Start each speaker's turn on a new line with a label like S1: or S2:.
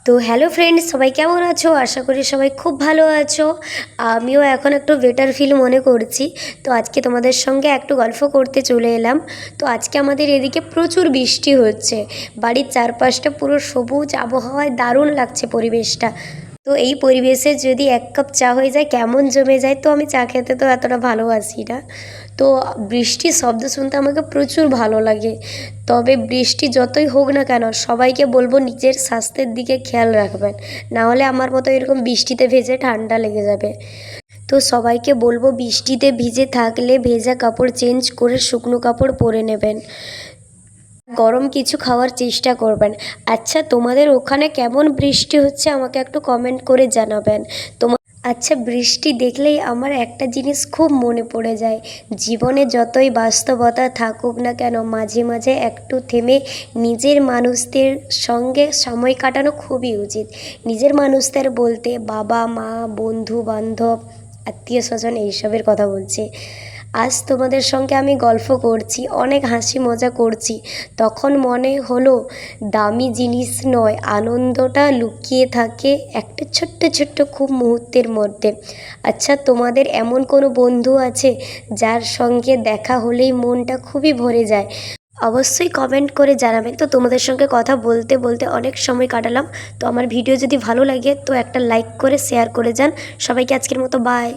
S1: তো hello friends, সবাই কেমন আছো? আশা করি সবাই খুব ভালো আছো। আমিও এখন একটু বেটার ফিল মনে করছি। তো আজকে তোমাদের সঙ্গে একটু গল্প করতে চলে এলাম। তো আজকে আমাদের এদিকে প্রচুর বৃষ্টি হচ্ছে। বাড়ির চারপাশটা পুরো সবুজ আবহাওয়ায়, দারুণ লাগছে পরিবেশটা। তো এই পরিবেশে যদি এক কাপ চা হয়ে যায় কেমন জমে যায়। তো আমি চা খেতে তো এতটা ভালোবাসি না, তো বৃষ্টির শব্দ শুনতে আমাকে প্রচুর ভালো লাগে। তবে বৃষ্টি যতই হোক না কেন, সবাইকে বলবো নিজের স্বাস্থ্যের দিকে খেয়াল রাখবেন, না হলে আমার মতো এরকম বৃষ্টিতে ভেজে ঠান্ডা লেগে যাবে। তো সবাইকে বলবো বৃষ্টিতে ভিজে থাকলে ভেজা কাপড় চেঞ্জ করে শুকনো কাপড় পরে নেবেন, গরম কিছু খাওয়ার চেষ্টা করবেন। আচ্ছা, তোমাদের ওখানে কেমন বৃষ্টি হচ্ছে আমাকে একটু কমেন্ট করে জানাবেন। আচ্ছা, বৃষ্টি দেখলেই আমার একটা জিনিস খুব মনে পড়ে যায়। জীবনে যতই বাস্তবতা থাকুক না কেন, মাঝে মাঝে একটু থেমে নিজের মানুষদের সঙ্গে সময় কাটানো খুবই উচিত। নিজের মানুষদের বলতে বাবা মা, বন্ধু বান্ধব, আত্মীয় স্বজন এইসবের কথা বলছি। আজ তোমাদের সঙ্গে আমি গল্প করছি, অনেক হাসি মজা করছি, তখন মনে হলো দামি জিনিস নয়, আনন্দটা লুকিয়ে থাকে একটা ছোট্ট ছোট্ট খুব মুহূর্তের মধ্যে। আচ্ছা, তোমাদের এমন কোনো বন্ধু আছে যার সঙ্গে দেখা হলেই মনটা খুবই ভরে যায়? অবশ্যই কমেন্ট করে জানাবেন। তো তোমাদের সঙ্গে কথা বলতে বলতে অনেক সময় কাটালাম। তো আমার ভিডিও যদি ভালো লাগে তো একটা লাইক করে শেয়ার করে যান। সবাইকে আজকের মতো বাই।